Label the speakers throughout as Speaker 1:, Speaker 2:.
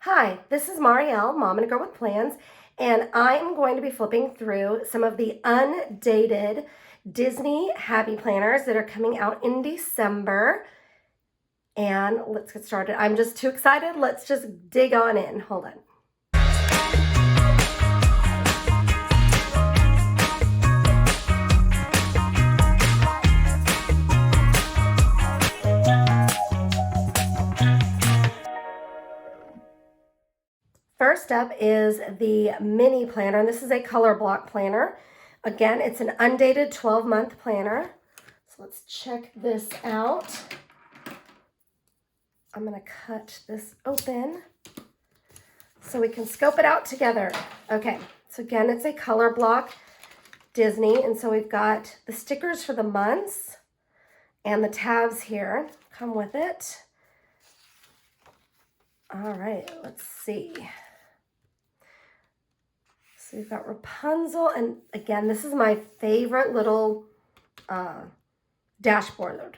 Speaker 1: Hi, this is Marielle, Mom and a Girl with Plans, and I'm going to be flipping through some of the undated Disney Happy Planners that are coming out in December. And let's get started. I'm just too excited. Let's just dig on in. Hold on. First up is the mini planner, and this is a color block planner. Again, it's an undated 12-month planner. So let's check this out. I'm going to cut this open so we can scope it out together. Okay, so again, it's a color block Disney, and so we've got the stickers for the months and the tabs here come with it. All right, let's see. So we've got Rapunzel, and again, this is my favorite little dashboard.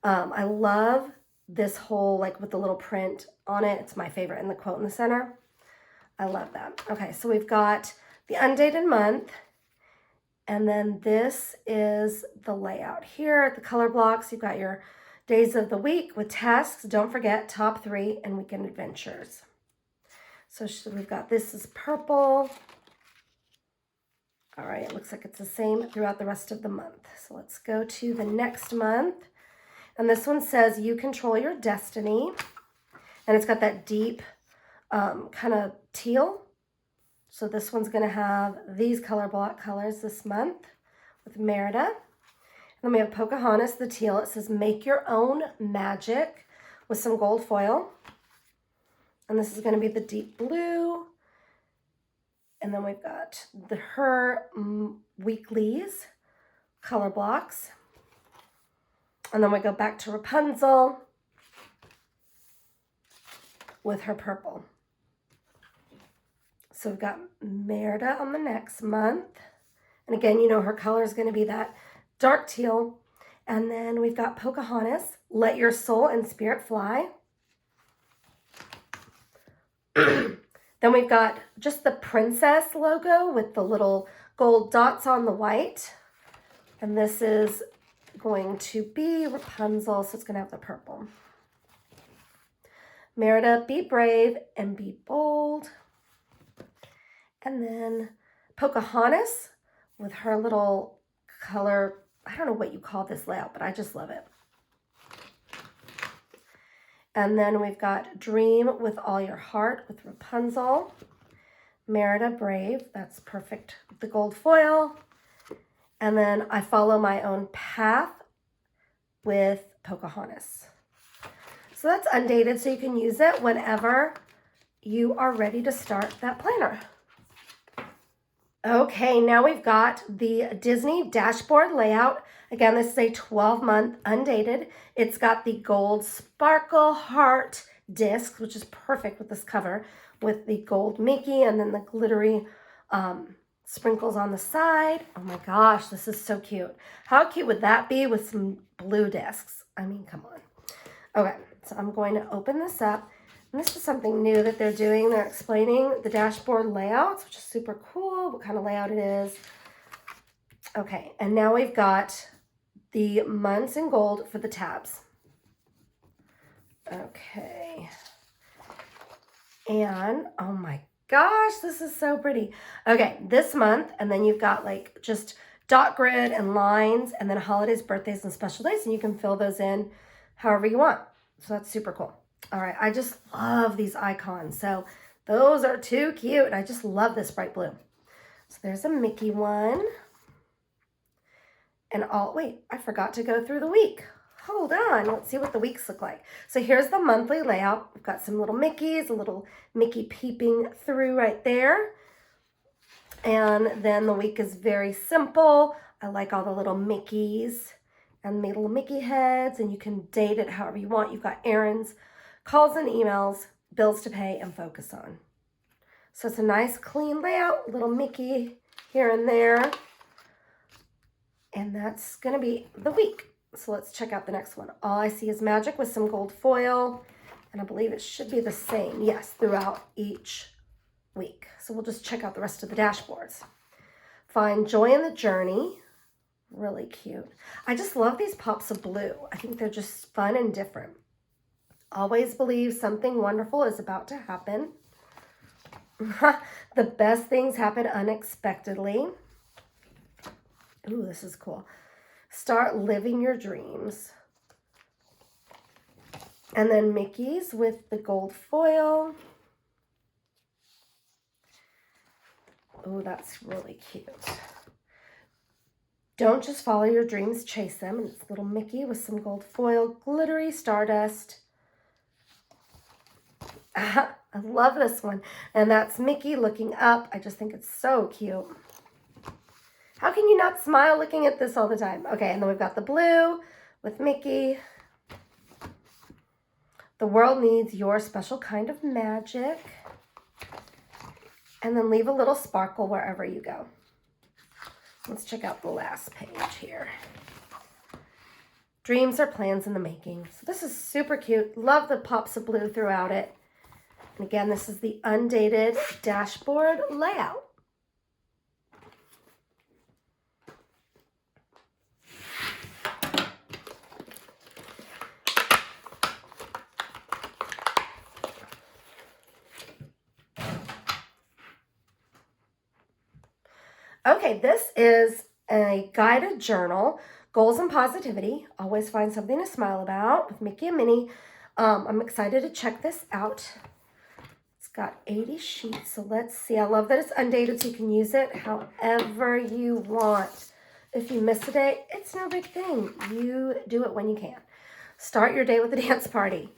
Speaker 1: I love this whole, like with the little print on it. It's my favorite, and the quote in the center. I love that. Okay, so we've got the undated month, and then this is the layout here. The color blocks, you've got your days of the week with tasks. Don't forget top 3 and weekend adventures. So we've got, this is purple. All right, it looks like it's the same throughout the rest of the month. So let's go to the next month. And this one says, you control your destiny. And it's got that deep kind of teal. So this one's gonna have these color block colors this month with Merida. And then we have Pocahontas, the teal. It says, make your own magic with some gold foil. And this is gonna be the deep blue. And then we've got her weeklies, color blocks. And then we go back to Rapunzel with her purple. So we've got Merida on the next month. And again, you know, her color is going to be that dark teal. And then we've got Pocahontas, let your soul and spirit fly. Then we've got just the princess logo with the little gold dots on the white. And this is going to be Rapunzel, so it's going to have the purple. Merida, be brave and be bold. And then Pocahontas with her little color, I don't know what you call this layout, but I just love it. And then we've got Dream with All Your Heart with Rapunzel. Merida, brave, that's perfect with the gold foil. And then I Follow My Own Path with Pocahontas. So that's undated, so you can use it whenever you are ready to start that planner. Okay, now we've got the Disney dashboard layout. Again, this is a 12-month undated. It's got the gold sparkle heart disc, which is perfect with this cover, with the gold Mickey and then the glittery sprinkles on the side. Oh my gosh, this is so cute. How cute would that be with some blue discs? I mean, come on. Okay, so I'm going to open this up. And this is something new that they're doing. They're explaining the dashboard layouts, which is super cool, what kind of layout it is. Okay, and now we've got the months in gold for the tabs. Okay. And, oh my gosh, this is so pretty. Okay, this month, and then you've got like just dot grid and lines, and then holidays, birthdays, and special days, and you can fill those in however you want. So that's super cool. All right, I just love these icons. So those are too cute. I just love this bright blue. So there's a Mickey one. And wait, I forgot to go through the week. Hold on, let's see what the weeks look like. So here's the monthly layout. We've got some little Mickeys, a little Mickey peeping through right there. And then the week is very simple. I like all the little Mickeys and the little Mickey heads, and you can date it however you want. You've got errands, calls and emails, bills to pay, and focus on. So it's a nice clean layout, little Mickey here and there. And that's gonna be the week. So let's check out the next one. All I See Is Magic with some gold foil. And I believe it should be the same, yes, throughout each week. So we'll just check out the rest of the dashboards. Find joy in the journey. Really cute. I just love these pops of blue. I think they're just fun and different. Always believe something wonderful is about to happen. The best things happen unexpectedly. Ooh, this is cool. Start living your dreams. And then Mickey's with the gold foil. Oh, that's really cute. Don't just follow your dreams, chase them. And it's little Mickey with some gold foil, glittery stardust. I love this one. And that's Mickey looking up. I just think it's so cute. How can you not smile looking at this all the time? Okay, and then we've got the blue with Mickey. The world needs your special kind of magic. And then leave a little sparkle wherever you go. Let's check out the last page here. Dreams are plans in the making. So this is super cute. Love the pops of blue throughout it. And again, this is the Undated dashboard layout. Okay, this is a guided journal, goals and positivity. Always find something to smile about with Mickey and Minnie. I'm excited to check this out. It's got 80 sheets, so let's see. I love that it's undated, so you can use it however you want. If you miss a day, it's no big thing. You do it when you can. Start your day with a dance party.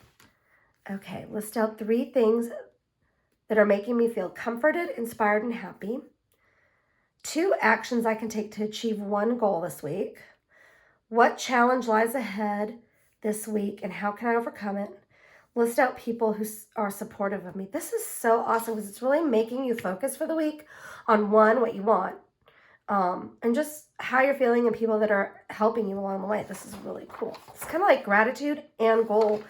Speaker 1: Okay, list out 3 things that are making me feel comforted, inspired, and happy. 2 actions I can take to achieve 1 goal this week. What challenge lies ahead this week and how can I overcome it? List out people who are supportive of me. This is so awesome because it's really making you focus for the week on what you want, and just how you're feeling and people that are helping you along the way. This is really cool. It's kind of like gratitude and goal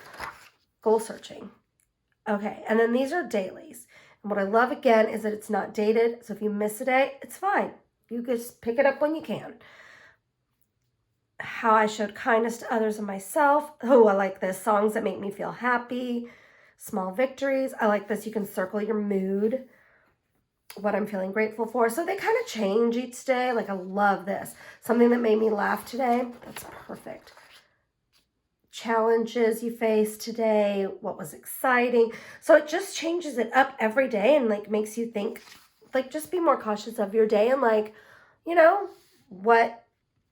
Speaker 1: searching. Okay, and then these are dailies. And what I love, again, is that it's not dated. So if you miss a day, it's fine. You just pick it up when you can. How I showed kindness to others and myself. Oh, I like this. Songs that make me feel happy. Small victories. I like this. You can circle your mood. What I'm feeling grateful for. So they kind of change each day. Like, I love this. Something that made me laugh today. That's perfect. Challenges you faced today, what was exciting. So it just changes it up every day and like makes you think, like, just be more cautious of your day and like, you know, what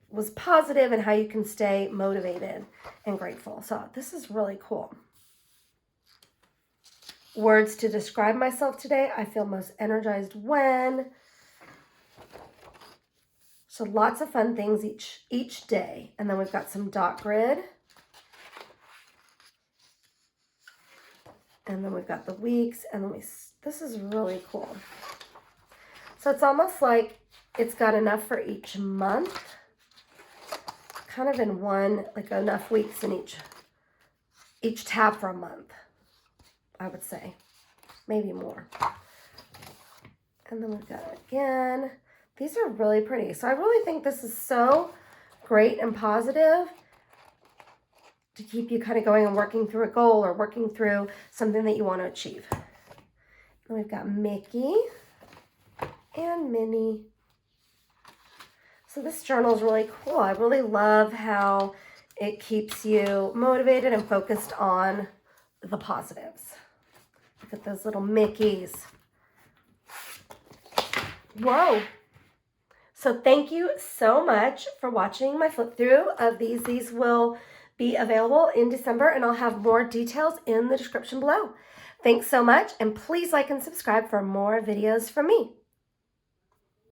Speaker 1: was positive and how you can stay motivated and grateful. So this is really cool. Words to describe myself today. I feel most energized when. So lots of fun things each day. And then we've got some dot grid. And then we've got the weeks, and then this is really cool. So it's almost like it's got enough for each month, kind of in one, like enough weeks in each tab for a month, I would say, maybe more. And then we've got it again. These are really pretty. So I really think this is so great and positive to keep you kind of going and working through a goal or working through something that you want to achieve. And we've got Mickey and Minnie. So this journal is really cool. I really love how it keeps you motivated and focused on the positives. Look at those little Mickeys. Whoa. So thank you so much for watching my flip through of these. These will be available in December, and I'll have more details in the description below. Thanks so much, and please like and subscribe for more videos from me.